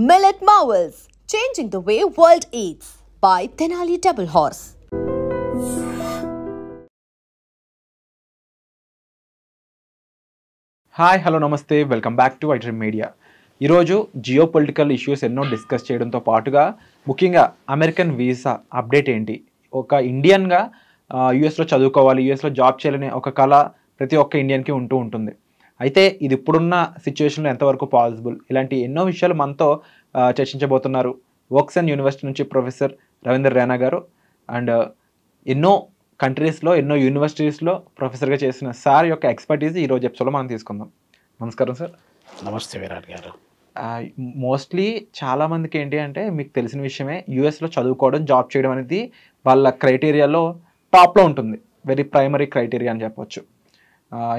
Millet Marvels, changing the way world eats by Tenali Double Horse. Hi hello నమస్తే welcome back to iDream media. ఈరోజు geopolitical issues ఎన్నో discuss చేయడంతో పాటుగా ముఖ్యంగా American visa update ఏంటి, ఒక ఇండియన్గా యూఎస్లో చదువుకోవాలి, యూఎస్లో జాబ్ చేయాలనే ఒక కళ ప్రతి ఒక్క ఇండియన్కి ఉంటుంది. అయితే ఇది ఇప్పుడున్న సిచ్యువేషన్లో ఎంతవరకు పాసిబుల్, ఇలాంటి ఎన్నో విషయాలు మనతో చర్చించబోతున్నారు వోక్సన్ యూనివర్సిటీ నుంచి ప్రొఫెసర్ రవీందర్ రైనా గారు. అండ్ ఎన్నో కంట్రీస్లో ఎన్నో యూనివర్సిటీస్లో ప్రొఫెసర్గా చేసిన సార్ యొక్క ఎక్స్పర్టీస్ ఈరోజు ఎపిసోడ్లో మనం తీసుకుందాం. నమస్కారం సార్. నమస్తే విరాట్ గారు. మోస్ట్లీ చాలామందికి ఏంటి అంటే మీకు తెలిసిన విషయమే, యూఎస్లో చదువుకోవడం జాబ్ చేయడం అనేది వాళ్ళ క్రైటీరియాలో టాప్లో ఉంటుంది, వెరీ ప్రైమరీ క్రైటీరియా అని చెప్పొచ్చు.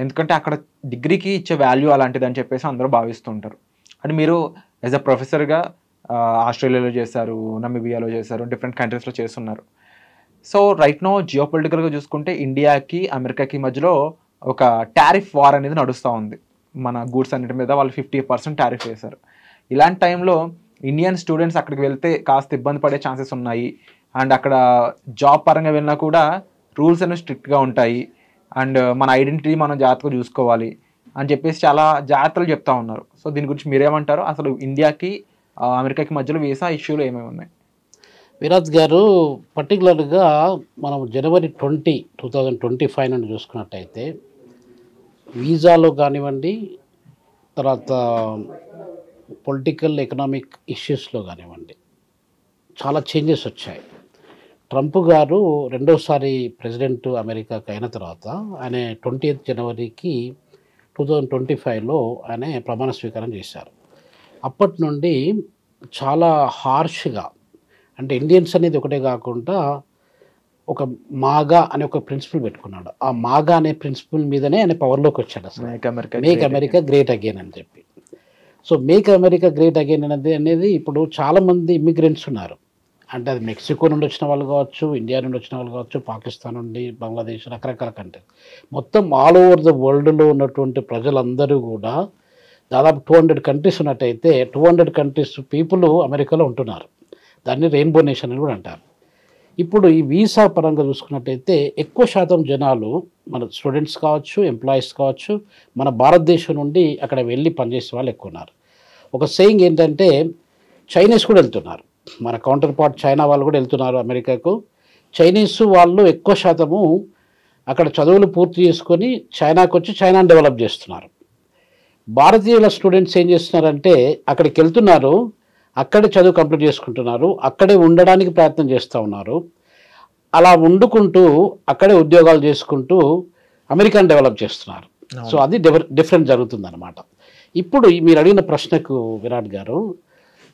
ఎందుకంటే అక్కడ డిగ్రీకి ఇచ్చే వాల్యూ అలాంటిది అని చెప్పేసి అందరూ భావిస్తుంటారు. అండ్ మీరు యాజ్ అ ప్రొఫెసర్గా ఆస్ట్రేలియాలో చేశారు, నమీబియాలో చేశారు, డిఫరెంట్ కంట్రీస్లో చేస్తున్నారు. సో రైట్ నో జియో పొలిటికల్గా చూసుకుంటే ఇండియాకి అమెరికాకి మధ్యలో ఒక టారిఫ్ వార్ అనేది నడుస్తూ ఉంది. మన గూడ్స్ అన్నిటి మీద వాళ్ళు 50% టారిఫ్ వేశారు. ఇలాంటి టైంలో ఇండియన్ స్టూడెంట్స్ అక్కడికి వెళ్తే కాస్త ఇబ్బంది పడే ఛాన్సెస్ ఉన్నాయి. అండ్ అక్కడ జాబ్ పరంగా వెళ్ళినా కూడా రూల్స్ అనేవి స్ట్రిక్ట్గా ఉంటాయి. అండ్ మన ఐడెంటిటీ మనం జాగ్రత్తగా చూసుకోవాలి అని చెప్పేసి చాలా జాగ్రత్తలు చెప్తా ఉన్నారు. సో దీని గురించి మీరేమంటారు? అసలు ఇండియాకి అమెరికాకి మధ్యలో వీసా ఇష్యూలు ఏమేమి ఉన్నాయి? విరాట్ గారు, పర్టికులర్గా మనం జనవరి 2025 నుండి చూసుకున్నట్టయితే వీసాలో కానివ్వండి, తర్వాత పొలిటికల్ ఎకనామిక్ ఇష్యూస్లో కానివ్వండి చాలా చేంజెస్ వచ్చాయి. ట్రంప్ గారు రెండోసారి ప్రెసిడెంట్ అమెరికాకి అయిన తర్వాత ఆయన 20th జనవరికి 2025లో ఆయన ప్రమాణ స్వీకారం చేశారు. అప్పటి నుండి చాలా హార్ష్గా, అంటే ఇండియన్స్ అనేది ఒకటే కాకుండా ఒక మాగా అనే ఒక ప్రిన్సిపల్ పెట్టుకున్నాడు. ఆ మాగా అనే ప్రిన్సిపల్ మీదనే ఆయన పవర్లోకి వచ్చాడు. అసలు మేక్ అమెరికా గ్రేట్ అగైన్ అని చెప్పి. So make America great again అనేది ఇప్పుడు చాలామంది ఇమిగ్రెంట్స్ ఉన్నారు. అంటే అది మెక్సికో నుండి వచ్చిన వాళ్ళు కావచ్చు, ఇండియా నుండి వచ్చిన వాళ్ళు కావచ్చు, పాకిస్తాన్ నుండి, బంగ్లాదేశ్, రకరకాల కంట్రీస్, మొత్తం ఆల్ ఓవర్ ద వరల్డ్లో ఉన్నటువంటి ప్రజలందరూ కూడా దాదాపు 200 కంట్రీస్ ఉన్నట్టయితే 200 కంట్రీస్ పీపుల్ అమెరికాలో ఉంటున్నారు. దాన్ని రెయిన్బో నేషన్ అని కూడా అంటారు. ఇప్పుడు ఈ వీసా పరంగా చూసుకున్నట్టయితే ఎక్కువ శాతం జనాలు మన స్టూడెంట్స్ కావచ్చు, ఎంప్లాయీస్ కావచ్చు, మన భారతదేశం నుండి అక్కడ వెళ్ళి పనిచేసే వాళ్ళు ఎక్కువ ఉన్నారు. ఒక సేయింగ్ ఏంటంటే చైనీస్ కూడా వెళ్తున్నారు, మన కౌంటర్ పార్ట్ చైనా వాళ్ళు కూడా వెళ్తున్నారు అమెరికాకు. చైనీస్ వాళ్ళు ఎక్కువ శాతము అక్కడ చదువులు పూర్తి చేసుకొని చైనాకు వచ్చి చైనాని డెవలప్ చేస్తున్నారు. భారతీయుల స్టూడెంట్స్ ఏం చేస్తున్నారంటే అక్కడికి వెళ్తున్నారు, అక్కడే చదువు కంప్లీట్ చేసుకుంటున్నారు, అక్కడే ఉండడానికి ప్రయత్నం చేస్తూ ఉన్నారు. అలా వండుకుంటూ అక్కడే ఉద్యోగాలు చేసుకుంటూ అమెరికాను డెవలప్ చేస్తున్నారు. సో అది డిఫరెంట్ జరుగుతుందన్నమాట. ఇప్పుడు మీరు అడిగిన ప్రశ్నకు విరాట్ గారు,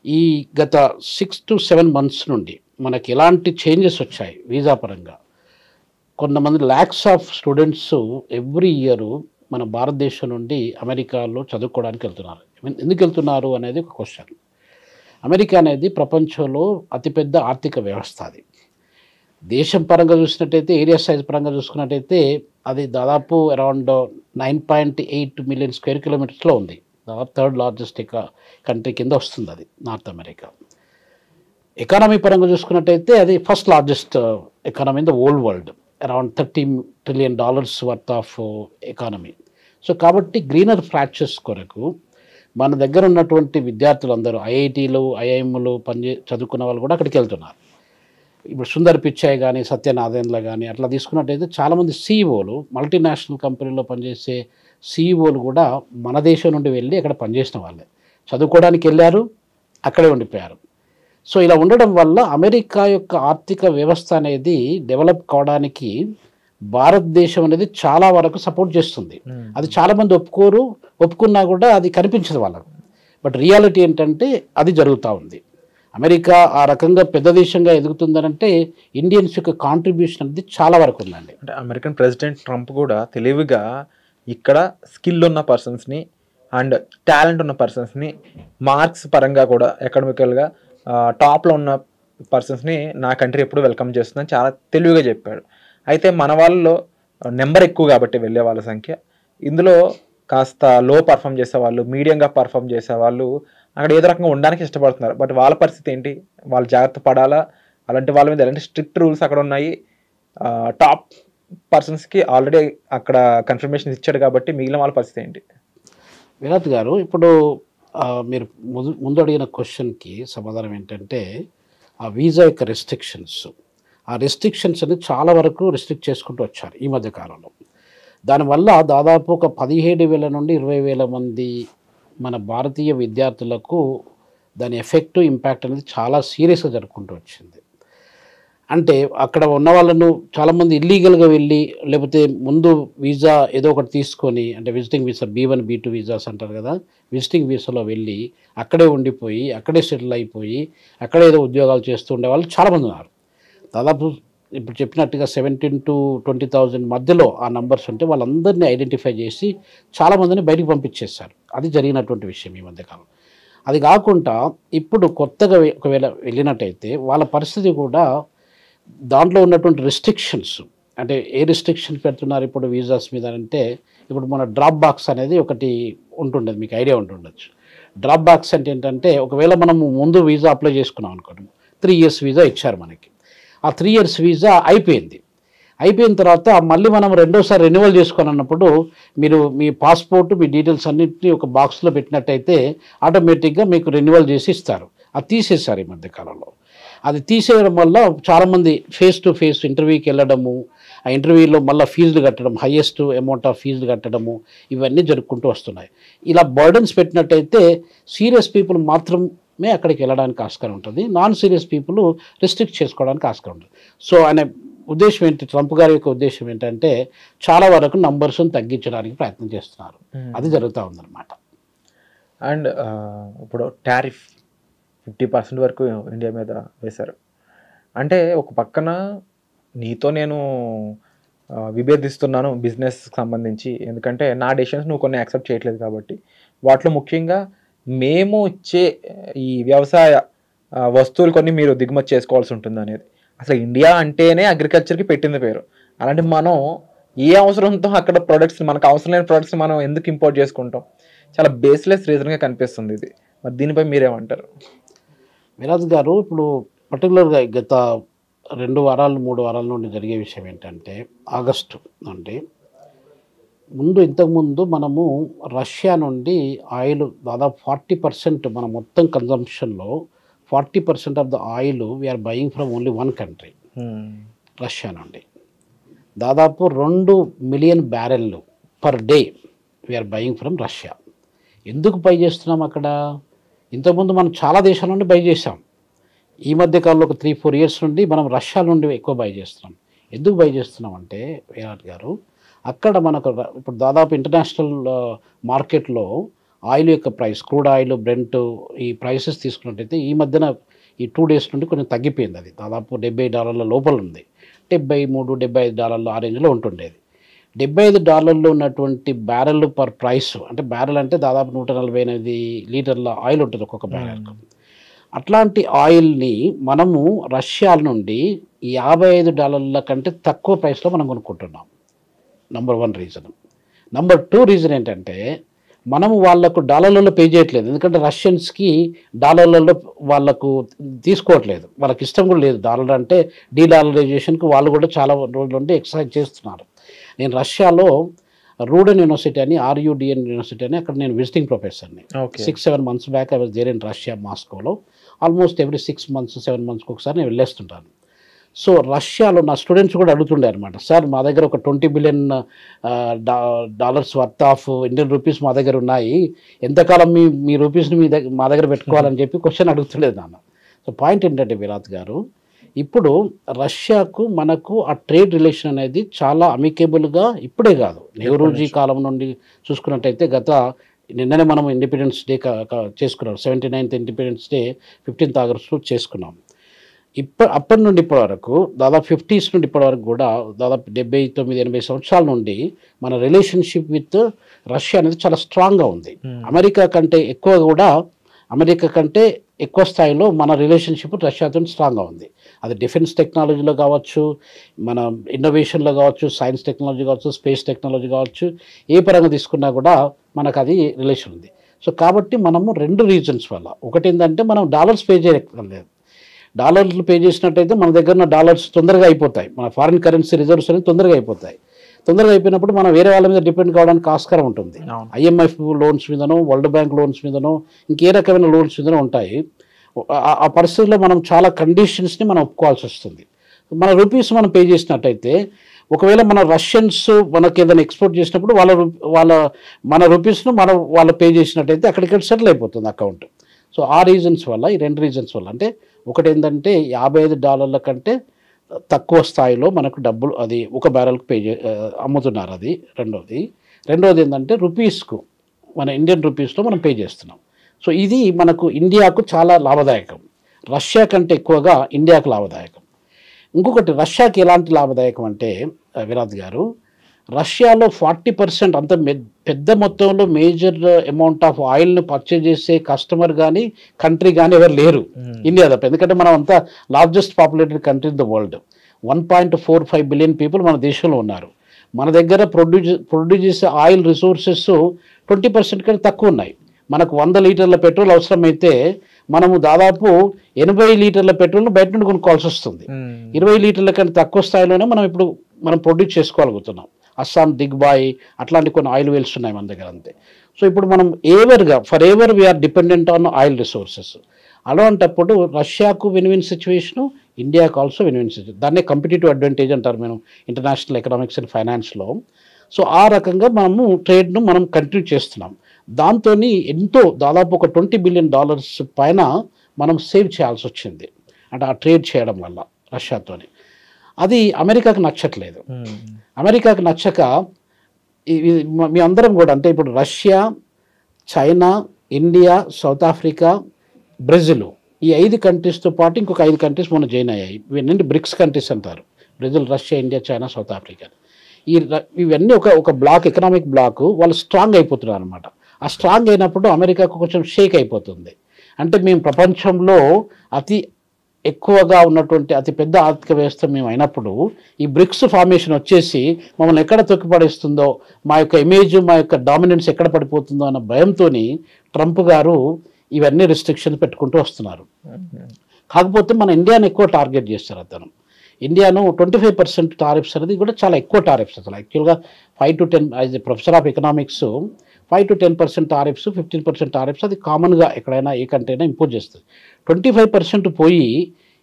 ఈ గత 6 to 7 months నుండి మనకి ఎలాంటి చేంజెస్ వచ్చాయి వీసా పరంగా. కొంతమంది lakhs of students every year మన భారతదేశం నుండి అమెరికాలో చదువుకోవడానికి వెళ్తున్నారు. ఎందుకు వెళ్తున్నారు అనేది ఒక క్వశ్చన్. అమెరికా అనేది ప్రపంచంలో అతిపెద్ద ఆర్థిక వ్యవస్థ. అది దేశం పరంగా చూసినట్టయితే, ఏరియా సైజ్ పరంగా చూసుకున్నట్టయితే అది దాదాపు అరౌండ్ 9.8 million square kilometers ఉంది. దాదాపు 3rd largest కంట్రీ కింద వస్తుంది అది నార్త్ అమెరికా. ఎకానమీ పరంగా చూసుకున్నట్టయితే అది 1st largest economy in the old world, around $30 trillion worth of economy. So కాబట్టి గ్రీనర్ ఫ్రాక్చర్స్ కొరకు మన దగ్గర ఉన్నటువంటి విద్యార్థులందరూ ఐఐటీలు, ఐఐఎంలు చదువుకున్న వాళ్ళు కూడా అక్కడికి వెళ్తున్నారు. ఇప్పుడు సుందర్ పిచాయ్ కానీ, సత్యనారాయణలో కానీ అట్లా తీసుకున్నట్టయితే చాలామంది సీఈఓలు, మల్టీనేషనల్ కంపెనీలో పనిచేసే సీఈఓలు కూడా మన దేశం నుండి వెళ్ళి అక్కడ పనిచేసిన వాళ్ళే, చదువుకోవడానికి వెళ్ళారు, అక్కడే ఉండిపోయారు. సో ఇలా ఉండడం వల్ల అమెరికా యొక్క ఆర్థిక వ్యవస్థ అనేది డెవలప్ కావడానికి భారతదేశం అనేది చాలా వరకు సపోర్ట్ చేస్తుంది. అది చాలామంది ఒప్పుకున్నా కూడా అది కనిపించదు వాళ్ళకు. బట్ రియాలిటీ ఏంటంటే అది జరుగుతూ ఉంది. అమెరికా ఆ రకంగా పెద్ద దేశంగా ఎదుగుతుందనంటే ఇండియన్స్ యొక్క కాంట్రిబ్యూషన్ అనేది చాలా వరకు ఉందండి. అంటే అమెరికన్ ప్రెసిడెంట్ ట్రంప్ కూడా తెలివిగా ఇక్కడ స్కిల్ ఉన్న పర్సన్స్ని అండ్ టాలెంట్ ఉన్న పర్సన్స్ని మార్క్స్ పరంగా కూడా ఎకడమికల్గా టాప్లో ఉన్న పర్సన్స్ని నా కంట్రీ ఎప్పుడు వెల్కమ్ చేస్తుందని చాలా తెలివిగా చెప్పాడు. అయితే మన వాళ్ళలో నెంబర్ ఎక్కువ కాబట్టి వెళ్ళే వాళ్ళ సంఖ్య, ఇందులో కాస్త లో పర్ఫామ్ చేసేవాళ్ళు, మీడియంగా పర్ఫామ్ చేసేవాళ్ళు అక్కడ ఏదో రకంగా ఉండడానికి ఇష్టపడుతున్నారు. బట్ వాళ్ళ పరిస్థితి ఏంటి? వాళ్ళు జాగ్రత్త పడాలా? అలాంటి వాళ్ళ మీద ఎలాంటి స్ట్రిక్ట్ రూల్స్ అక్కడ ఉన్నాయి? టాప్ పర్సన్స్కి ఆల్రెడీ అక్కడ కన్ఫర్మేషన్ ఇచ్చాడు కాబట్టి మిగిలిన వాళ్ళ పరిస్థితి ఏంటి? వినోద్ గారు, ఇప్పుడు మీరు ముందు అడిగిన క్వశ్చన్కి సమాధానం ఏంటంటే ఆ వీసా యొక్క రెస్ట్రిక్షన్స్, ఆ రెస్ట్రిక్షన్స్ అనేది చాలా వరకు రెస్ట్రిక్ట్ చేసుకుంటూ వచ్చారు ఈ మధ్య కాలంలో. దానివల్ల దాదాపు ఒక 17,000 నుండి 20,000 మంది మన భారతీయ విద్యార్థులకు దాని ఎఫెక్ట్ ఇంపాక్ట్ అనేది చాలా సీరియస్గా జరుపుకుంటూ వచ్చింది. అంటే అక్కడ ఉన్న వాళ్ళను చాలామంది ఇల్లీగల్గా వెళ్ళి, లేకపోతే ముందు వీసా ఏదో ఒకటి తీసుకొని, అంటే visiting visa B1 B2 visas అంటారు కదా, విజిటింగ్ వీసాలో వెళ్ళి అక్కడే ఉండిపోయి అక్కడే సెటిల్ అయిపోయి అక్కడే ఏదో ఉద్యోగాలు చేస్తూ ఉండే వాళ్ళు చాలామంది ఉన్నారు. దాదాపు ఇప్పుడు చెప్పినట్టుగా 17,000 to 20,000 మధ్యలో ఆ నంబర్స్ ఉంటే వాళ్ళందరినీ ఐడెంటిఫై చేసి చాలామందిని బయటికి పంపించేశారు. అది జరిగినటువంటి విషయం ఈ మధ్యకాలం. అది కాకుండా ఇప్పుడు కొత్తగా ఒకవేళ వెళ్ళినట్టయితే వాళ్ళ పరిస్థితి కూడా దాంట్లో ఉన్నటువంటి రెస్ట్రిక్షన్స్, అంటే ఏ రెస్ట్రిక్షన్స్ పెడుతున్నారు ఇప్పుడు వీసాస్ మీద అంటే, ఇప్పుడు మన డ్రాప్ బాక్స్ అనేది ఒకటి ఉంటుండదు, మీకు ఐడియా ఉంటుండొచ్చు. డ్రాప్ బాక్స్ అంటే ఏంటంటే, ఒకవేళ మనము ముందు వీసా అప్లై చేసుకున్నాం అనుకోండి, 3 years వీసా ఇచ్చారు మనకి. ఆ 3 years వీసా అయిపోయిన తర్వాత మళ్ళీ మనం రెండోసారి రెన్యువల్ చేసుకోవాలన్నప్పుడు మీరు మీ పాస్పోర్ట్, మీ డీటెయిల్స్ అన్నింటినీ ఒక బాక్స్లో పెట్టినట్టయితే ఆటోమేటిక్గా మీకు రెన్యువల్ చేసి ఇస్తారు. అది తీసేశారు ఈ మధ్యకాలంలో. అది తీసేయడం వల్ల చాలామంది ఫేస్ టు ఫేస్ ఇంటర్వ్యూకి వెళ్ళడము, ఆ ఇంటర్వ్యూలో మళ్ళీ ఫీజులు కట్టడం, హయ్యెస్ట్ అమౌంట్ ఆఫ్ ఫీజులు కట్టడము, ఇవన్నీ జరుపుకుంటూ వస్తున్నాయి. ఇలా బర్డన్స్ పెట్టినట్టయితే సీరియస్ పీపుల్ మాత్రమే అక్కడికి వెళ్ళడానికి ఆస్కారం ఉంటుంది, నాన్ సీరియస్ పీపుల్ రిస్ట్రిక్ట్ చేసుకోవడానికి ఆస్కారం ఉంటుంది. సో ఆయన ఉద్దేశం ఏంటి, ట్రంప్ గారి యొక్క ఉద్దేశం ఏంటంటే చాలా వరకు నంబర్స్ని తగ్గించడానికి ప్రయత్నం చేస్తున్నారు. అది జరుగుతూ ఉందన్నమాట. అండ్ ఇప్పుడు టారిఫ్ 50% వరకు ఇండియా మీద వేశారు. అంటే ఒక పక్కన నీతో నేను విభేదిస్తున్నాను బిజినెస్కి సంబంధించి, ఎందుకంటే నా డెసిషన్స్ నువ్వు కొన్ని యాక్సెప్ట్ చేయట్లేదు కాబట్టి. వాటిలో ముఖ్యంగా మేము ఇచ్చే ఈ వ్యవసాయ వస్తువులు కొన్ని మీరు దిగుమతి చేసుకోవాల్సి ఉంటుంది అనేది. అసలు ఇండియా అంటేనే అగ్రికల్చర్కి పెట్టింది పేరు. అలాంటి మనం ఏ అవసరంతో అక్కడ ప్రొడక్ట్స్, మనకు అవసరం లేని ప్రొడక్ట్స్ మనం ఎందుకు ఇంపోర్ట్ చేసుకుంటాం? చాలా బేస్లెస్ రీజన్గా కనిపిస్తుంది ఇది. మరి దీనిపై మీరేమంటారు? విరాజ్ గారు, ఇప్పుడు పర్టికులర్గా గత 2 వారాలు 3 వారాల నుండి జరిగే విషయం ఏంటంటే, ఆగస్టు అంటే ఇంతకుముందు మనము రష్యా నుండి ఆయిల్ దాదాపు 40% మన మొత్తం కన్జంప్షన్లో 40% of the oil we're buying from only 1 country, Russia నుండి. దాదాపు 2 మిలియన్ బ్యారెళ్ళు per day we're buying from Russia. ఎందుకు బై చేస్తున్నాం అక్కడ? ఇంతకుముందు మనం చాలా దేశాల నుండి బై చేసాం. ఈ మధ్యకాలంలో ఒక 3-4 years నుండి మనం రష్యా నుండి ఎక్కువ బై చేస్తున్నాం. ఎందుకు బై చేస్తున్నాం అంటే విరాట్ గారు, అక్కడ మనకు ఇప్పుడు దాదాపు ఇంటర్నేషనల్ మార్కెట్లో ఆయిల్ యొక్క ప్రైస్, క్రూడ్ ఆయిల్, బ్రెంట్, ఈ ప్రైసెస్ తీసుకున్నట్టయితే ఈ మధ్యన ఈ 2 days నుండి కొంచెం తగ్గిపోయింది. అది దాదాపు $70 లోపల ఉంది. $73-75 ఆ రేంజ్లో ఉంటుండేది. $75 ఉన్నటువంటి బ్యారెల్ పర్ ప్రైస్, అంటే బ్యారెల్ అంటే దాదాపు 148 లీటర్ల ఆయిల్ ఉంటుంది ఒక్కొక్క బ్యారెల్కు. అట్లాంటి ఆయిల్ని మనము రష్యా నుండి $55 కంటే తక్కువ ప్రైస్లో మనం కొనుక్కుంటున్నాం. Number 1 reason. నంబర్ 2 రీజన్ ఏంటంటే, మనము వాళ్ళకు డాలర్లలో పే చేయట్లేదు. ఎందుకంటే రష్యన్స్కి డాలర్లలో వాళ్ళకు తీసుకోవట్లేదు, వాళ్ళకి ఇష్టం కూడా లేదు. డాలర్ అంటే డీడాలరైజేషన్కి వాళ్ళు కూడా చాలా రోజుల నుండి ఎక్సర్సైజ్ చేస్తున్నారు. నేను రష్యాలో రూడెన్ యూనివర్సిటీ అని, RUDN యూనివర్సిటీ అని, అక్కడ నేను విజిటింగ్ ప్రొఫెసర్ని. 6-7 months back I was there in Russia, మాస్కోలో. ఆల్మోస్ట్ ఎవ్రీ 6 months 7 monthsకి ఒకసారి నేను వెళ్ళేస్తుంటాను. సో రష్యాలో నా స్టూడెంట్స్ కూడా అడుగుతుండే అనమాట, సార్ మా దగ్గర ఒక $20 billion worth of Indian rupees మా దగ్గర ఉన్నాయి, ఎంతకాలం మీ రూపీస్ని మా దగ్గర పెట్టుకోవాలని చెప్పి క్వశ్చన్ అడుగుతుండేది నాన్న. సో పాయింట్ ఏంటంటే విరాట్ గారు, ఇప్పుడు రష్యాకు మనకు ఆ ట్రేడ్ రిలేషన్ అనేది చాలా అమికేబుల్గా ఇప్పుడే కాదు, నెహ్రూజీ కాలం నుండి చూసుకున్నట్టయితే నిన్ననే మనం ఇండిపెండెన్స్ డే చేసుకున్నాం. 79th independence day 15th August చేసుకున్నాం. అప్పటి నుండి ఇప్పటి వరకు దాదాపు 50s నుండి ఇప్పటి వరకు కూడా దాదాపు 79-80 సంవత్సరాల నుండి మన రిలేషన్షిప్ విత్ రష్యా అనేది చాలా స్ట్రాంగ్గా ఉంది. అమెరికా కంటే ఎక్కువ స్థాయిలో మన రిలేషన్షిప్ రష్యాతో స్ట్రాంగ్గా ఉంది. అది డిఫెన్స్ టెక్నాలజీలో కావచ్చు, మన ఇన్నోవేషన్లో కావచ్చు, సైన్స్ టెక్నాలజీ కావచ్చు, స్పేస్ టెక్నాలజీ కావచ్చు, ఏ పరంగా తీసుకున్నా కూడా మనకు అది రిలేషన్ ఉంది. సో కాబట్టి మనము 2 రీజన్స్ వల్ల, ఒకటి ఏంటంటే మనం డాలర్స్ పే చేయలేదు. డాలర్లు పే చేసినట్టయితే మన దగ్గర ఉన్న డాలర్స్ తొందరగా అయిపోతాయి, మన ఫారిన్ కరెన్సీ రిజర్వ్స్ అనేది తొందరగా అయిపోతాయి. తొందరగా అయిపోయినప్పుడు మనం వేరే వాళ్ళ మీద డిపెండ్ కావడానికి ఆస్కారం ఉంటుంది. IMF లోన్స్ మీదనో, వరల్డ్ బ్యాంక్ లోన్స్ మీదనో, ఇంకే రకమైన లోన్స్ మీదనో ఉంటాయి. ఆ పరిస్థితుల్లో మనం చాలా కండిషన్స్ని మనం ఒప్పుకోవాల్సి వస్తుంది. మన రూపీస్ మనం పే చేసినట్టయితే, ఒకవేళ మన రష్యన్స్ మనకి ఏదైనా ఎక్స్పోర్ట్ చేసినప్పుడు మన రూపీస్ను వాళ్ళు పే చేసినట్టయితే అక్కడికి సెటిల్ అయిపోతుంది అకౌంట్. సో ఆ రీజన్స్ వల్ల, ఈ 2 రీజన్స్ వల్ల, అంటే ఒకటి ఏంటంటే $55 కంటే తక్కువ స్థాయిలో మనకు డబ్బులు అది ఒక బ్యారెల్కి అమ్ముతున్నారు, అది రెండవది ఏంటంటే రూపీస్కు, మన ఇండియన్ రూపీస్లో మనం పే చేస్తున్నాం. సో ఇది మనకు ఇండియాకు చాలా లాభదాయకం, రష్యా కంటే ఎక్కువగా ఇండియాకు లాభదాయకం. ఇంకొకటి రష్యాకి ఎలాంటి లాభదాయకం అంటే విరాట్ గారు, రష్యాలో 40% అంత పెద్ద మొత్తంలో మేజర్ అమౌంట్ ఆఫ్ ఆయిల్ని పర్చేజ్ చేసే కస్టమర్ కానీ కంట్రీ కానీ ఎవరు లేరు ఇండియా తప్ప. ఎందుకంటే మనం అంతా largest populated country in the world. 1.45 billion people మన దేశంలో ఉన్నారు. మన దగ్గర ప్రొడ్యూస్ చేసే ఆయిల్ రిసోర్సెస్ 20% కంటే తక్కువ ఉన్నాయి. మనకు 100 లీటర్ల పెట్రోల్ అవసరమైతే మనము దాదాపు 80 లీటర్ల పెట్రోల్ను బయట నుండి కొనుక్కోవాల్సి వస్తుంది. 20 లీటర్ల కంటే తక్కువ స్థాయిలోనే మనం ప్రొడ్యూస్ చేసుకోగలుగుతున్నాం. అస్సాం, దిగ్బాయ్ అట్లాంటి కొన్ని ఆయిల్ వెల్స్ ఉన్నాయి మన దగ్గర, అంతే. సో ఇప్పుడు మనం forever we are dependent on oil resources. అలాంటప్పుడు రష్యాకు విన్ సిచ్యువేషను, ఇండియాకు ఆల్సో విన్ సిచ్యువేషన్. దాన్నే కంపిటేటివ్ అడ్వాంటేజ్ అంటారు మనం ఇంటర్నేషనల్ ఎకనామిక్స్ అండ్ ఫైనాన్స్లో. సో ఆ రకంగా ట్రేడ్ను మనం కంటిన్యూ చేస్తున్నాం. దాంతో దాదాపు ఒక $20 బిలియన్ పైన మనం సేవ్ చేయాల్సి వచ్చింది, అంటే ఆ ట్రేడ్ చేయడం వల్ల రష్యాతోని. అది అమెరికాకు నచ్చట్లేదు. అమెరికాకు నచ్చక మీ అందరం కూడా, అంటే ఇప్పుడు Russia, China, India, south Africa, Brazil, ఈ 5 కంట్రీస్తో పాటు ఇంకొక 5 కంట్రీస్ మొన్న జాయిన్ అయ్యాయి. ఇవన్నీ బ్రిక్స్ కంట్రీస్ అంటారు, Brazil, Russia, India, China, south Africa. ఇవన్నీ ఒక బ్లాక్, ఎకనామిక్ బ్లాక్. వాళ్ళు స్ట్రాంగ్ అయిపోతున్నారు అనమాట. ఆ స్ట్రాంగ్ అయినప్పుడు అమెరికాకు కొంచెం షేక్ అయిపోతుంది. అంటే మేము ప్రపంచంలో అతి ఎక్కువగా ఉన్నటువంటి అతి పెద్ద ఆర్థిక వ్యవస్థ మేము అయినప్పుడు ఈ బ్రిక్స్ ఫార్మేషన్ వచ్చేసి మమ్మల్ని ఎక్కడ తొక్కిపడేస్తుందో, మా యొక్క ఇమేజ్, మా యొక్క డామినెన్స్ ఎక్కడ పడిపోతుందో అన్న భయంతో ట్రంప్ గారు ఇవన్నీ రిస్ట్రిక్షన్స్ పెట్టుకుంటూ వస్తున్నారు. కాకపోతే మన ఇండియాను ఎక్కువ టార్గెట్ చేస్తారు అతను. ఇండియాను 25% టారిఫ్స్ అనేది కూడా చాలా ఎక్కువ టారిఫ్స్. అసలు యాక్చువల్గా 5 to 10 as a professor of economics 5 to 10% tariffs, 15% tariffs అది కామన్గా ఎక్కడైనా ఏ కంట్రీ అయినా ఇంపోజ్ చేస్తుంది. 25% పోయి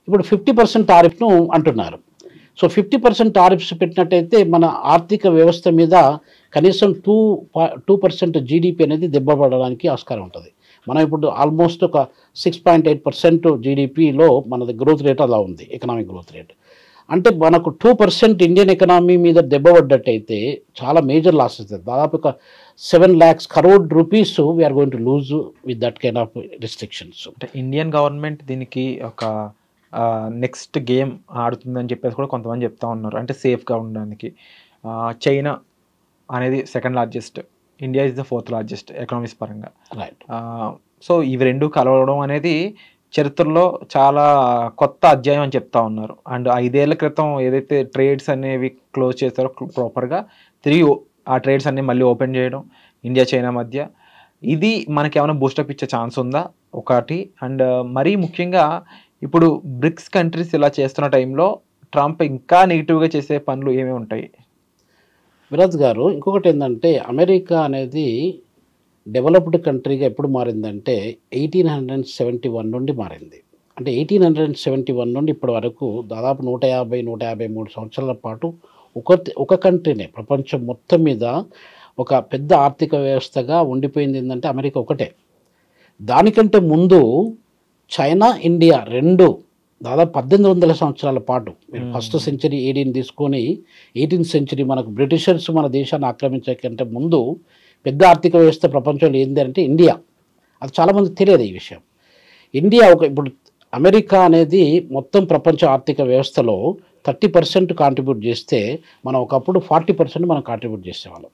ఇప్పుడు 50% టారిఫ్ను అంటున్నారు. సో 50% టారిఫ్స్ పెట్టినట్టయితే మన ఆర్థిక వ్యవస్థ మీద కనీసం 2% GDP అనేది దెబ్బపడడానికి ఆస్కారం ఉంటుంది. మనం ఇప్పుడు ఆల్మోస్ట్ ఒక 6.8% GDPలో మన గ్రోత్ రేట్ అలా ఉంది, ఎకనామిక్ గ్రోత్ రేట్. అంటే మనకు 2% ఇండియన్ ఎకనామీ మీద దెబ్బపడ్డట్టయితే చాలా మేజర్ లాస్ అవుతుంది. దాదాపు ఒక 7 lakhs crore rupees we are going to lose with that kind of restrictions. అంటే ఇండియన్ గవర్నమెంట్ దీనికి ఒక నెక్స్ట్ గేమ్ ఆడుతుందని చెప్పేసి కూడా కొంతమంది చెప్తా ఉన్నారు. అంటే సేఫ్గా ఉండడానికి. చైనా అనేది 2nd largest, India is the 4th largest economies పరంగా. రైట్. సో ఇవి 2 కలవడం అనేది చరిత్రలో చాలా కొత్త అధ్యాయం అని చెప్తా ఉన్నారు. అండ్ 5 ఏళ్ల క్రితం ఏదైతే ట్రేడ్స్ అనేవి క్లోజ్ చేస్తారో ప్రాపర్గా తిరిగి ఆ ట్రేడ్స్ అన్ని మళ్ళీ ఓపెన్ చేయడం ఇండియా, చైనా మధ్య, ఇది మనకి ఏమైనా బూస్టప్ ఇచ్చే ఛాన్స్ ఉందా ఒకటి? అండ్ మరీ ముఖ్యంగా ఇప్పుడు బ్రిక్స్ కంట్రీస్ ఇలా చేస్తున్న టైంలో ట్రంప్ ఇంకా నెగిటివ్గా చేసే పనులు ఏమేమి ఉంటాయి? విరాజ్ గారు, ఇంకొకటి ఏంటంటే అమెరికా అనేది డెవలప్డ్ కంట్రీగా ఎప్పుడు మారిందంటే 1871 నుండి మారింది. అంటే 1871 నుండి ఇప్పటి వరకు దాదాపు 153 సంవత్సరాల పాటు ఒక కంట్రీనే ప్రపంచం మొత్తం మీద ఒక పెద్ద ఆర్థిక వ్యవస్థగా ఉండిపోయింది. ఏంటంటే అమెరికా ఒకటే. దానికంటే ముందు చైనా, ఇండియా 2 దాదాపు 1800 సంవత్సరాల పాటు, మీరు 1st century AD తీసుకొని 18th century మనకు బ్రిటిషర్స్ మన దేశాన్ని ఆక్రమించే కంటే ముందు పెద్ద ఆర్థిక వ్యవస్థ ప్రపంచంలో ఏంటి అంటే ఇండియా. అది చాలామందికి తెలియదు ఈ విషయం. ఇండియా ఇప్పుడు అమెరికా అనేది మొత్తం ప్రపంచ ఆర్థిక వ్యవస్థలో 30% కాంట్రిబ్యూట్ చేస్తే మనం ఒకప్పుడు 40% మనం కాంట్రిబ్యూట్ చేసేవాళ్ళం.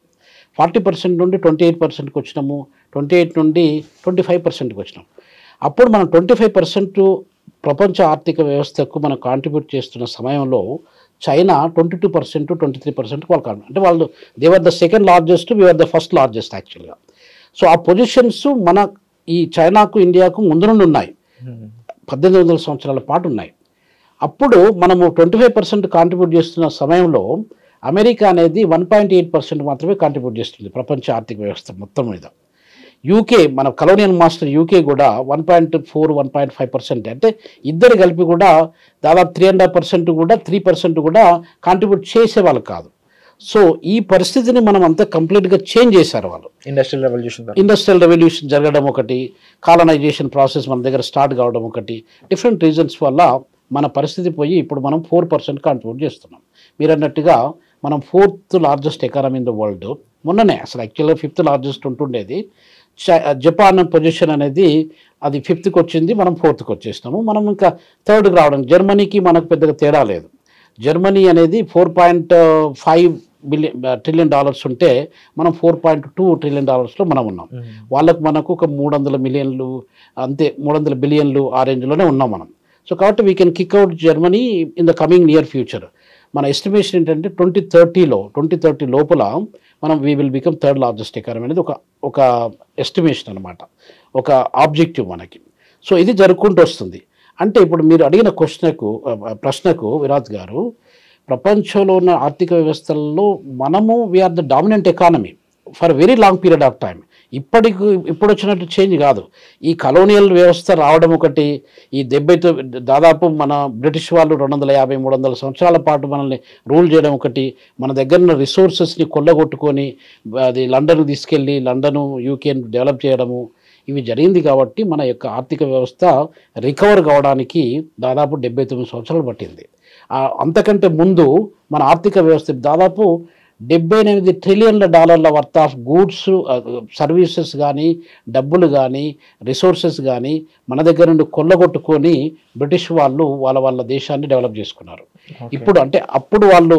40% నుండి 28%కి వచ్చినాము, 28 నుండి 25%కి వచ్చినాం. అప్పుడు మనం 25% ప్రపంచ ఆర్థిక వ్యవస్థకు మనం కాంట్రిబ్యూట్ చేస్తున్న సమయంలో చైనా 22%, 23% వాళ్ళు అంటే వాళ్ళు they are the 2nd largest, we are the 1st largest యాక్చువల్గా. సో ఆ పొజిషన్స్ మన ఈ చైనాకు ఇండియాకు ముందు నుండి ఉన్నాయి, 1800 సంవత్సరాల పాటు ఉన్నాయి. అప్పుడు మనము 25% కాంట్రిబ్యూట్ చేస్తున్న సమయంలో అమెరికా అనేది 1.8% మాత్రమే కాంట్రిబ్యూట్ చేస్తుంది ప్రపంచ ఆర్థిక వ్యవస్థ మొత్తం మీద. యూకే, మన కలోనియల్ మాస్టర్ యూకే కూడా 1.4, 1.5%, అంటే ఇద్దరు కలిపి కూడా దాదాపు 3.5% కూడా 3% కూడా కాంట్రిబ్యూట్ చేసేవాళ్ళు కాదు. సో ఈ పరిస్థితిని మనం అంతా కంప్లీట్గా చేంజ్ చేశారు వాళ్ళు. ఇండస్ట్రియల్ రెవల్యూషన్ జరగడం ఒకటి, కాలనైజేషన్ ప్రాసెస్ మన దగ్గర స్టార్ట్ కావడం ఒకటి, డిఫరెంట్ రీజన్స్ వల్ల మన పరిస్థితి పోయి ఇప్పుడు మనం 4% కాంట్రిబ్యూట్ చేస్తున్నాం. మీరు అన్నట్టుగా మనం 4th largest economy in the world. మొన్ననే అసలు యాక్చువల్గా 5th లార్జెస్ట్ ఉంటుండేది. జపాన్ పొజిషన్ అనేది అది 5th వచ్చింది, మనం 4th వచ్చేసినాము. మనం ఇంకా 3rd రావడం, జర్మనీకి మనకు పెద్దగా తేడా లేదు. జర్మనీ అనేది $4.5 ట్రిలియన్ ఉంటే మనం $4.2 ట్రిలియన్ మనం ఉన్నాం. వాళ్ళకు మనకు ఒక 300 మిలియన్లు అంతే, 300 బిలియన్లు ఆ రేంజ్లోనే ఉన్నాం మనం. సో కాబట్టి we can kick out Germany in the coming near future. మన ఎస్టిమేషన్ ఏంటంటే 2030 లోపల మనం we will become 3rd largest economy అనేది ఒక ఎస్టిమేషన్ అనమాట, ఒక ఆబ్జెక్టివ్ మనకి. సో ఇది జరుపుకుంటూ వస్తుంది. అంటే ఇప్పుడు మీరు అడిగిన ప్రశ్నకు విరాజ్ గారు, ప్రపంచంలో ఉన్న ఆర్థిక వ్యవస్థల్లో మనము we are the dominant economy for very long period of time. ఇప్పుడు వచ్చినట్టు చేంజ్ కాదు. ఈ కలోనియల్ వ్యవస్థ రావడం ఒకటి, ఈ దాదాపు మన బ్రిటిష్ వాళ్ళు 250-300 సంవత్సరాల పాటు మనల్ని రూల్ చేయడం ఒకటి, మన దగ్గర ఉన్న రిసోర్సెస్ని కొల్లగొట్టుకొని అది లండన్కు తీసుకెళ్ళి లండను యూకేని డెవలప్ చేయడము, ఇవి జరిగింది. కాబట్టి మన యొక్క ఆర్థిక వ్యవస్థ రికవర్ కావడానికి దాదాపు 79 సంవత్సరాలు పట్టింది. అంతకంటే ముందు మన ఆర్థిక వ్యవస్థ దాదాపు $78 ట్రిలియన్ల వర్త్ ఆఫ్ గూడ్స్, సర్వీసెస్ కానీ, డబ్బులు కానీ, రిసోర్సెస్ కానీ మన దగ్గర నుండి కొల్లగొట్టుకొని బ్రిటిష్ వాళ్ళు వాళ్ళ దేశాన్ని డెవలప్ చేసుకున్నారు. ఇప్పుడు అంటే అప్పుడు వాళ్ళు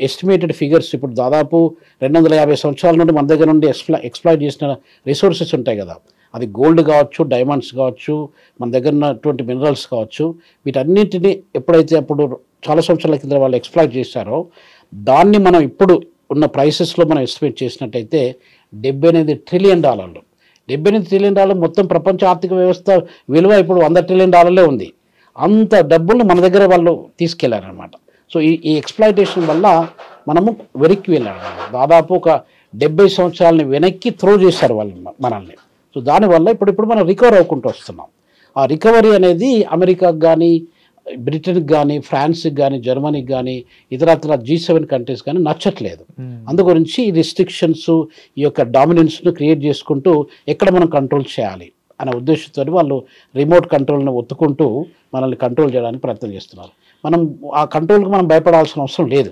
ఎస్టిమేటెడ్ ఫిగర్స్, ఇప్పుడు దాదాపు 250 సంవత్సరాల నుండి మన దగ్గర నుండి ఎక్స్ప్లాయిట్ చేసిన రిసోర్సెస్ ఉంటాయి కదా, అది గోల్డ్ కావచ్చు, డైమండ్స్ కావచ్చు, మన దగ్గర ఉన్నటువంటి మినరల్స్ కావచ్చు, వీటన్నింటినీ ఎప్పుడైతే అప్పుడు చాలా సంవత్సరాల కింద వాళ్ళు ఎక్స్ప్లాయిట్ చేశారో దాన్ని మనం ఇప్పుడు ఉన్న ప్రైసెస్లో మనం ఎస్టిమేట్ చేసినట్టయితే $78 ట్రిలియన్. $78 ట్రిలియన్ మొత్తం ప్రపంచ ఆర్థిక వ్యవస్థ విలువ ఇప్పుడు $100 ట్రిలియన్ ఉంది. అంత డబ్బులు మన దగ్గర వాళ్ళు తీసుకెళ్లారనమాట. సో ఈ ఎక్స్ప్లాయిటేషన్ వల్ల మనము వెనక్కి వెళ్ళారనమాట. దాదాపు ఒక 70 సంవత్సరాలని వెనక్కి త్రో చేశారు వాళ్ళు మనల్ని. సో దానివల్ల ఇప్పుడు మనం రికవర్ అవ్వకుంటూ వస్తున్నాం. ఆ రికవరీ అనేది అమెరికాకు కానీ, బ్రిటన్కి కానీ, ఫ్రాన్స్కి కానీ, జర్మనీకి కానీ, ఇతరత్ర G7 కంట్రీస్ కానీ నచ్చట్లేదు. అందుగురించి ఈ రిస్ట్రిక్షన్స్, ఈ యొక్క డామినెన్స్ను క్రియేట్ చేసుకుంటూ ఎక్కడ మనం కంట్రోల్ చేయాలి అనే ఉద్దేశంతో వాళ్ళు రిమోట్ కంట్రోల్ని ఒత్తుకుంటూ మనల్ని కంట్రోల్ చేయడానికి ప్రయత్నం చేస్తున్నారు. మనం ఆ కంట్రోల్కి మనం భయపడాల్సిన అవసరం లేదు.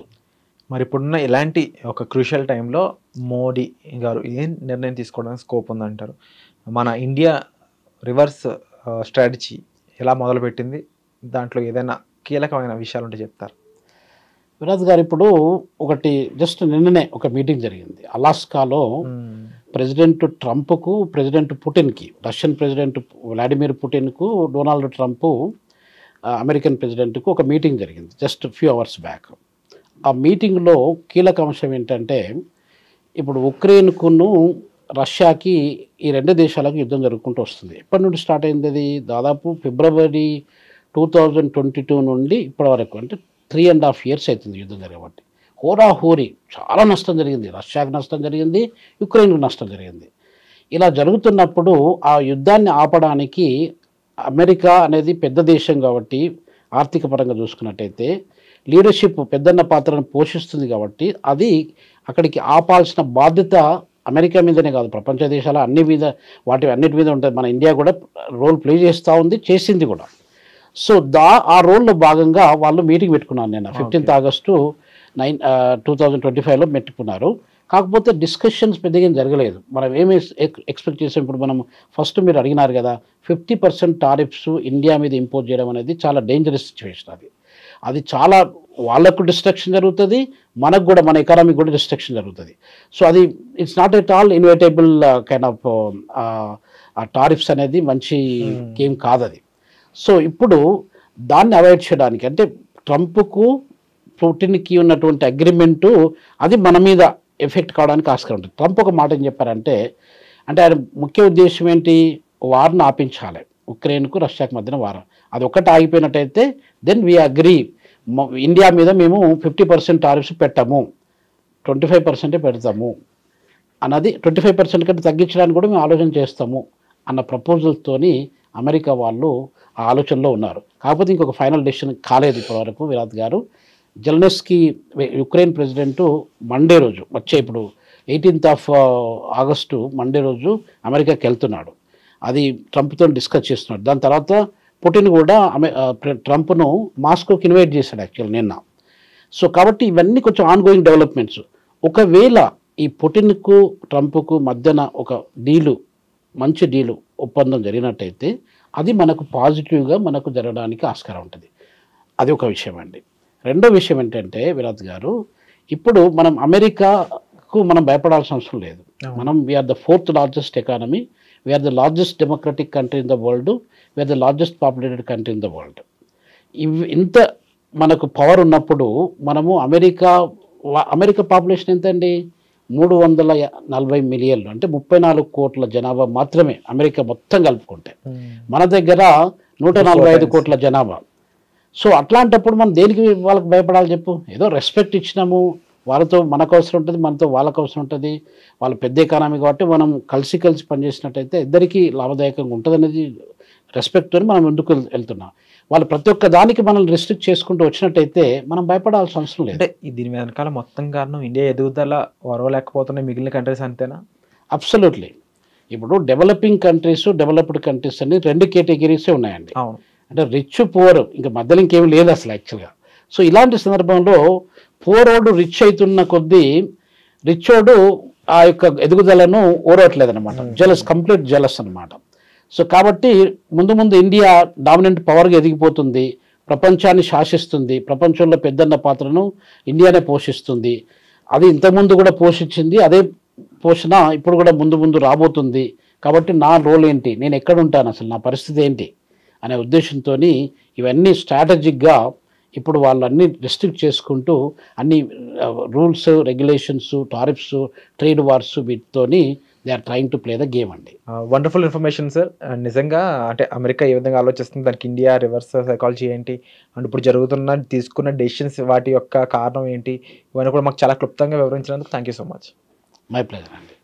మరి ఇప్పుడున్న ఇలాంటి ఒక క్రూషియల్ టైంలో మోడీ గారు ఏం నిర్ణయం తీసుకోవడానికి స్కోప్ ఉందంటారు? మన ఇండియా రివర్స్ స్ట్రాటజీ ఎలా మొదలుపెట్టింది, దాంట్లో ఏదైనా కీలకమైన విషయాలు ఉంటే చెప్తారు? విరాజ్ గారు, ఇప్పుడు ఒకటి జస్ట్ నిన్ననే ఒక మీటింగ్ జరిగింది అలాస్కాలో. ప్రెసిడెంట్ ట్రంప్కు, ప్రెసిడెంట్ పుటిన్కి, రష్యన్ ప్రెసిడెంట్ వ్లాడిమిర్ పుటిన్కు, డొనాల్డ్ ట్రంప్ అమెరికన్ ప్రెసిడెంట్కు ఒక మీటింగ్ జరిగింది జస్ట్ ఫ్యూ అవర్స్ బ్యాక్. ఆ మీటింగ్లో కీలక అంశం ఏంటంటే, ఇప్పుడు ఉక్రెయిన్కును రష్యాకి, ఈ రెండు దేశాలకు యుద్ధం జరుగుకుంటూ వస్తుంది. ఎప్పటి నుండి స్టార్ట్ అయింది అది? దాదాపు ఫిబ్రవరి 2022 నుండి ఇప్పటి వరకు, అంటే 3.5 years అవుతుంది యుద్ధం జరగబట్టి. హోరాహోరీ చాలా నష్టం జరిగింది. రష్యాకి నష్టం జరిగింది, యుక్రెయిన్కు నష్టం జరిగింది. ఇలా జరుగుతున్నప్పుడు ఆ యుద్ధాన్ని ఆపడానికి అమెరికా అనేది పెద్ద దేశం కాబట్టి, ఆర్థిక పరంగా చూసుకున్నట్టయితే లీడర్షిప్ పెద్దన్న పాత్రను పోషిస్తుంది కాబట్టి, అది అక్కడికి ఆపాల్సిన బాధ్యత అమెరికా మీదనే కాదు, ప్రపంచ దేశాల అన్నిటి మీద ఉంటుంది. మన ఇండియా కూడా రోల్ ప్లే చేస్తూ ఉంది, చేసింది కూడా. సో ఆ రోల్లో భాగంగా వాళ్ళు మీటింగ్ పెట్టుకున్నారు నిన్న 15th August 2025లో పెట్టుకున్నారు. కాకపోతే డిస్కషన్స్ పెద్దగా జరగలేదు. మనం ఏమి ఎక్స్పెక్ట్ చేసాం, ఇప్పుడు మనం ఫస్ట్ మీరు అడిగినారు కదా, 50% టారిఫ్స్ ఇండియా మీద ఇంపోజ్ చేయడం అనేది చాలా డేంజరస్ సిచ్యువేషన్. అది చాలా వాళ్ళకు డిస్ట్రక్షన్ జరుగుతుంది, మనకు కూడా, మన ఎకానమీకి కూడా డిస్ట్రక్షన్ జరుగుతుంది. సో అది it's not at all inevitable kind of tariffs అనేది మంచి గేమ్ కాదు అది. సో ఇప్పుడు దాన్ని అవాయిడ్ చేయడానికి, అంటే ట్రంప్కు పుటిన్కి ఉన్నటువంటి అగ్రిమెంటు అది మన మీద ఎఫెక్ట్ కావడానికి ఆస్కారం ఉంటుంది. ట్రంప్ ఒక మాట ఏం చెప్పారంటే, అంటే ఆయన ముఖ్య ఉద్దేశం ఏంటి, వార్ను ఆపించాలి, ఉక్రెయిన్కు రష్యాకు మధ్యన వారం. అది ఒక్కటి ఆగిపోయినట్టయితే దెన్ వీ అగ్రీ, ఇండియా మీద మేము 50% టారిఫ్స్ పెట్టము, 25% పెడతాము అన్నది, 25% కంటే తగ్గించడానికి కూడా మేము ఆలోచన చేస్తాము అన్న ప్రపోజల్తోని అమెరికా వాళ్ళు ఆ ఆలోచనలో ఉన్నారు. కాకపోతే ఇంకొక ఫైనల్ డెసిషన్ కాలేదు ఇప్పటివరకు విరాట్ గారు. జెలెన్స్కీ యుక్రెయిన్ ప్రెసిడెంటు మండే రోజు, వచ్చే ఇప్పుడు 18th ఆగస్టు మండే రోజు అమెరికాకి వెళ్తున్నాడు. అది ట్రంప్తో డిస్కస్ చేస్తున్నాడు. దాని తర్వాత పుటిన్ కూడా ట్రంప్ను మాస్కోకి ఇన్వైట్ చేశాడు యాక్చువల్ నిన్న. సో కాబట్టి ఇవన్నీ కొంచెం ఆన్గోయింగ్ డెవలప్మెంట్స్. ఒకవేళ ఈ పుటిన్కు ట్రంప్కు మధ్యన ఒక డీలు, మంచి డీలు ఒప్పందం జరిగినట్టయితే అది మనకు పాజిటివ్గా మనకు జరగడానికి ఆస్కారం ఉంటుంది. అది ఒక విషయం అండి. రెండో విషయం ఏంటంటే విరాట్ గారు, ఇప్పుడు మనం అమెరికాకు మనం భయపడాల్సిన అవసరం లేదు. మనం we are the 4th largest economy, we are the largest democratic country in the world, we are the largest populated country in the world. ఇంత మనకు పవర్ ఉన్నప్పుడు మనము అమెరికా పాపులేషన్ ఎంత అండి, 340 మిలియన్లు, అంటే 34 కోట్ల జనాభా మాత్రమే అమెరికా మొత్తం కలుపుకుంటే. మన దగ్గర 145 కోట్ల జనాభా. సో అట్లాంటప్పుడు మనం దేనికి వాళ్ళకి భయపడాలి చెప్పు? ఏదో రెస్పెక్ట్ ఇచ్చినాము, వాళ్ళతో మనకు అవసరం ఉంటుంది, మనతో వాళ్ళకు అవసరం ఉంటుంది. వాళ్ళ పెద్ద ఎకానమీ కాబట్టి మనం కలిసి పనిచేసినట్టయితే ఇద్దరికీ లాభదాయకంగా ఉంటుంది అనేది రెస్పెక్ట్తో మనం ముందుకు వెళ్తున్నాం. వాళ్ళు ప్రతి ఒక్క దానికి మనం రెస్ట్రిక్ట్ చేసుకుంటూ వచ్చినట్టయితే మనం భయపడాల్సిన అవసరం లేదు. అంటే దీని వెనకాల మొత్తం కారణం ఇండియా ఎదుగుదల వరవలేకపోతున్నాయి మిగిలిన కంట్రీస్ అంతేనా? అబ్సల్యూట్లీ. ఇప్పుడు డెవలపింగ్ కంట్రీస్, డెవలప్డ్ కంట్రీస్ అని 2 కేటగిరీసే ఉన్నాయండి. అవును. అంటే రిచ్ పువర్, ఇంకా మధ్యలో ఇంకేం లేదు అసలు యాక్చువల్గా. సో ఇలాంటి సందర్భంలో పూరోడు రిచ్ అవుతున్న కొద్దీ రిచోడు ఆ యొక్క ఎదుగుదలను ఓరవట్లేదు అనమాట. కంప్లీట్ జెలస్ అనమాట. సో కాబట్టి ముందు ముందు ఇండియా డామినెంట్ పవర్గా ఎదిగిపోతుంది, ప్రపంచాన్ని శాసిస్తుంది, ప్రపంచంలో పెద్దన్న పాత్రను ఇండియానే పోషిస్తుంది. అది ఇంతకుముందు కూడా పోషించింది, అదే పోషణ ఇప్పుడు కూడా ముందు రాబోతుంది. కాబట్టి నా రోల్ ఏంటి, నేను ఎక్కడ ఉంటాను, అసలు నా పరిస్థితి ఏంటి అనే ఉద్దేశంతో ఇవన్నీ స్ట్రాటజిక్గా ఇప్పుడు వాళ్ళు అన్ని రెస్ట్రిక్ట్ చేసుకుంటూ అన్ని rules, regulations, tariffs, trade wars వీటితోని they are trying to play the game అండి. Wonderful information sir. నిజంగా అంటే అమెరికా ఏ విధంగా ఆలోచిస్తుంది, దానికి ఇండియా రివర్స్ సైకాలజీ ఏంటి, అండ్ ఇప్పుడు తీసుకున్న డెసిషన్స్ వాటి యొక్క కారణం ఏంటి, ఇవన్నీ కూడా మాకు చాలా క్లుప్తంగా వివరించినందుకు thank you so much. My pleasure అండి.